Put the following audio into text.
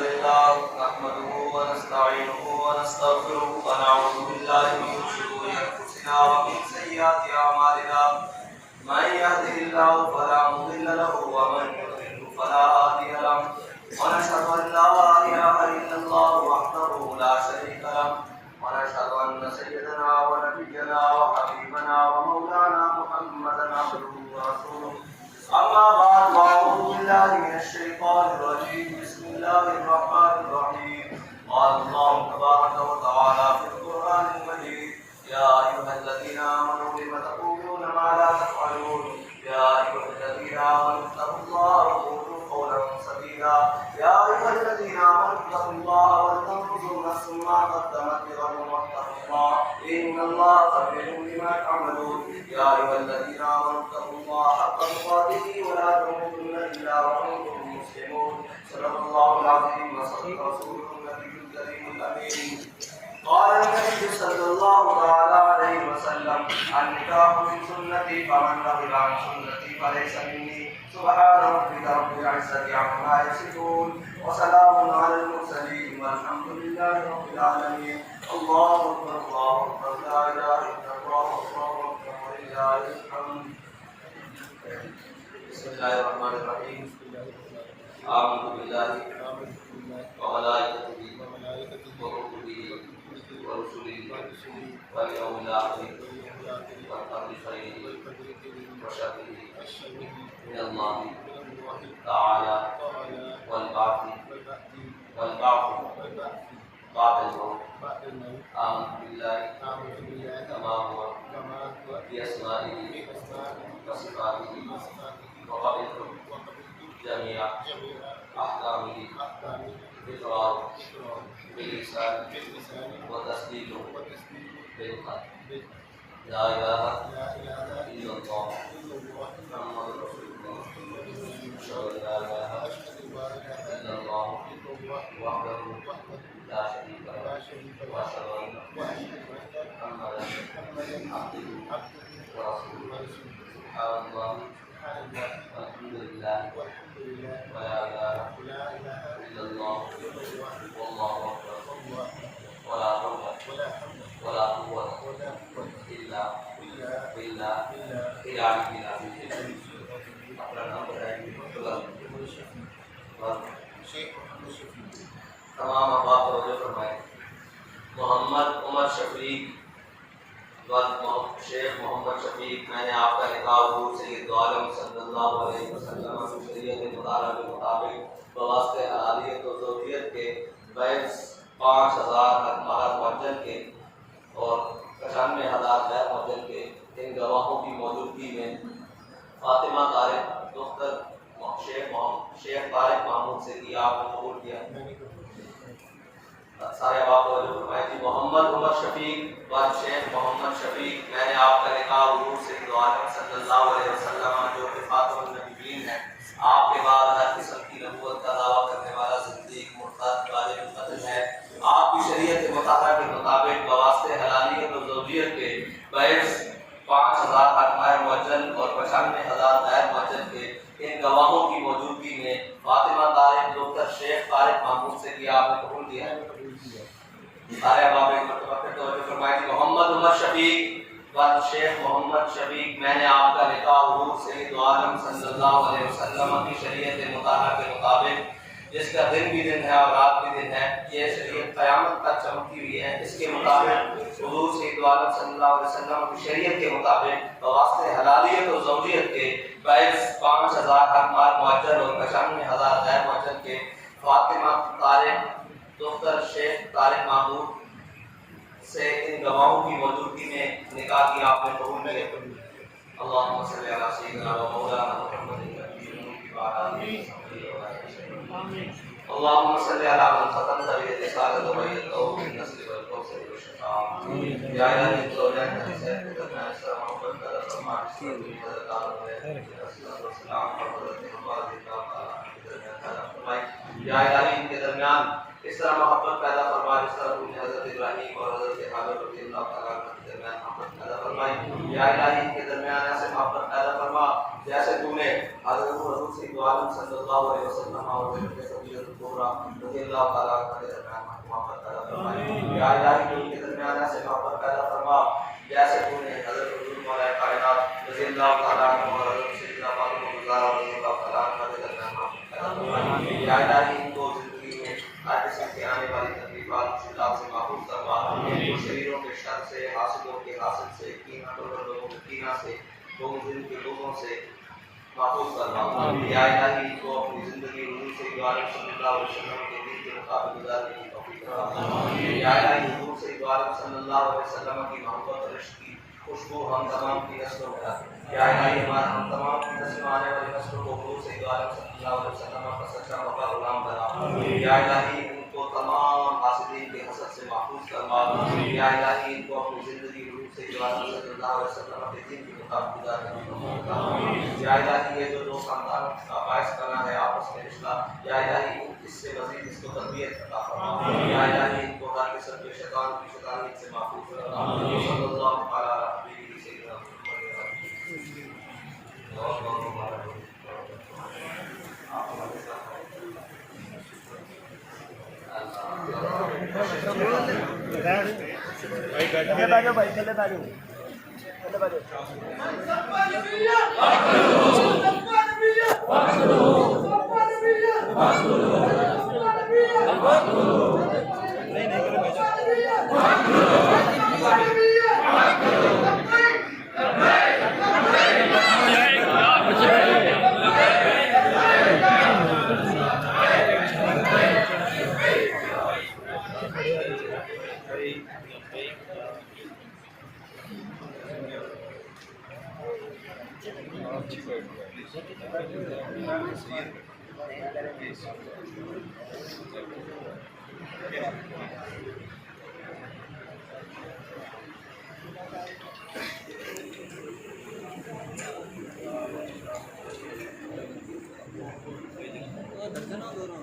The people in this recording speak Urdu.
لله نحمده ونستعينه ونستغفره ونعوذ بالله من شرور أنفسنا ومن سيئات أعمالنا من يهده الله فلا مضل له ومن يضلل فلا هادي له ونشهد أن لا إله إلا الله وحده لا شريك له ونشهد أن سيدنا ونبينا وحبيبنا ومولانا محمدا عبده ورسوله أما بعد فأعوذ بالله من الشيطان الرجيم بسم الله الرحمن الرحيم قال الله تبارك وتعالى في القرآن المجيد يا أيها الذين آمنوا لم تقولون ما لا تفعلون يا أيها الذين آمنوا اتقوا الله وقولوا قولا سديدا يا أيها الذين آمنوا اتقوا الله ولتنظر نفس ما قدمت لغد واتقوا الله إن الله خبير بما تعملون يا أيها الذين آمنوا اتقوا الله حق تقاته ولا تموتن إلا وأنتم مسلمون صدق الله العظيم وصدق رسوله النبي الكريم الأمين قال النبي صلى الله تعالى عليه وسلم النكاح من سنتي فمن رغب عن سنتي فليس مني سبحان ربك رب العزة عما يصفون وسلام على المرسلين والحمد لله رب العالمين الله أكبر الله أكبر لا إله إلا الله الله أكبر ولله الحمد بسم الله الرحمن الرحيم آمنت بالله وملائكته وكتبه ورسله واليوم الآخر والقدر خيره وشره من الله تعالى والبعث بعد الموت آمنت بالله كما هو بأسمائه وصفاته وقبلت جميع أحكامه إقرار باللسان وتصديق بالقلب لا إله إلا الله محمد رسول الله أشهد أن لا إله إلا الله وحده لا شريك له وأشهد أن محمدا عبده ورسوله سبحان الله والحمد لله ولا إله إلا الله والله أكبر ولا حول ولا قوة إلا بالله العلي العظيم. اپنا نام بتائیں. تمام احباب توجہ فرمائیں. محمد عمر شفیق شیخ محمد شفیق میں نے آپ کا نکاح حضور سید عالم صلی اللہ علیہ وسلم کی شریعت مطالعہ کے مطابق بواسطہ حلالیت و زوجیت کے بیس 5000 مہر معجل کے اور 95,000 غیر معجل کے ان گواہوں کی موجودگی میں فاطمہ طارق دختر شیخ طارق محمود سے کی آپ نے قبول کیا. سارے آپ کو محمد عمر شفیق و شیخ محمد شفیق میں نے آپ کا نکاح حضور سید عالم صلی اللہ علیہ وسلم جو کہ خاتم النبیین ہیں آپ کے بعد ہر قسم کی نبوت کا دعویٰ کرنے والا صدیق مرتد غالب القدر ہے. آپ کی شریعت مطالعہ کے مطابق بواسطہ حلالیت و زوجیت کے بیس 5000 غیر معجل اور 95,000 غیر معجل کے ان گواہوں کی موجودگی میں فاطمہ طارق دختر شیخ طارق محمود سے کی آپ نے قبول کیا ہے. سارے احباب ایک مرتبہ پھر توجہ فرمائیں. محمد عمر شفیق و شیخ محمد شفیق میں نے آپ کا نکاح حضور سید عالم صلی اللہ علیہ وسلم کی شریعت مطالعہ کے مطابق جس کا دن بھی دن ہے اور رات بھی دن ہے, یہ شریعت قیامت تک چمکتی ہوئی ہے. اس کے مطابق حضور سید عالم صلی اللہ علیہ وسلم کی شریعت کے مطابق بواسطہ حلالیت و زوجیت کے بیس 5000 مہر معجل اور 95,000 غیر معجل کے فاطمہ طارق دختر شیخ طارق محمود سے ان گواہوں کی موجودگی میں نکاح کی آپ نے قبول کیا. اللہم صلی علی سیدنا و مولانا محمد اللهم صل على من ختمت به الرسالة وبينته بالنصر والكوثر والشفاعة. يا إلهي الزوجات النساء كتبنا نساء محمد كذا فرما والسلام یا الہی ان کے درمیان اس طرح محبت پیدا فرما جس طرح تم نے حضرت ابراہیم اور حضرت حاجر رضی اللہ تعالیٰ عنہ کے درمیان محبت پیدا فرمائی. یا الہی ان کے درمیان ایسے محبت پیدا فرما جیسے تم نے حضرت رسول سید عالم صلی اللہ علیہ وسلم اور حضرت صدیقۃ الکبریٰ رضی اللہ تعالیٰ عنہ کے درمیان محبت پیدا فرمائے. یا الہی ان کے درمیان ایسے محبت پیدا فرما جیسے تو نے حضرت رسول مولا کائنات رضی اللہ تعالیٰ عنہ اور حضرت سیدنا فاطمہ الزہرا رضی اللہ تعالیٰ عنہ کے درمیان محبت پیدا فرمائے. یا الہی ان کو زندگی میں ہر قسم کے آنے والی تکلیفات مشکلات سے محفوظ فرما. ان شریروں کے شر سے، حاسدوں کے حاسد سے، کینہ پرور لوگوں کے کینہ سے، لوگوں کے لوگوں سے محفوظ فرما. یا الہی ان کو اپنی زندگی حضور سید عالم صلی اللہ علیہ وسلم کے دین کے مطابق گزارنے کی توفیق عطا فرما. یا الہی حضور سید عالم صلی اللہ علیہ وسلم کی محبت اور عشق کی خوشبو ہم تمام کی نسلوں میں رکھ. یا الہی ہم تمام کی نسلوں آنے والی نسلوں کو حضور سید عالم صلی اللہ علیہ وسلم کا سچا وفا غلام بنا. یا الہی ان کو تمام حاسدین کے حسد سے محفوظ فرما. یا الہی ان کو اپنی زندگی حضور سید عالم صلی اللہ علیہ وسلم کے دین کے مطابق گزارنے کی توفیق عطا فرما. یا الہی یہ جو دو خاندان کا باعث کرنا ہے آپس میں رشتہ، یا الہی اس سے مزید اس کو تربیت عطا فرما. یا الہی ان کو ہر قسم کے شیطان کی شیطانیت سے محفوظ فرما. صلی اللہ تعالی علیہ حبیبہ سیدنا محمد. بھائی چلے بیٹھو دھنا دونوں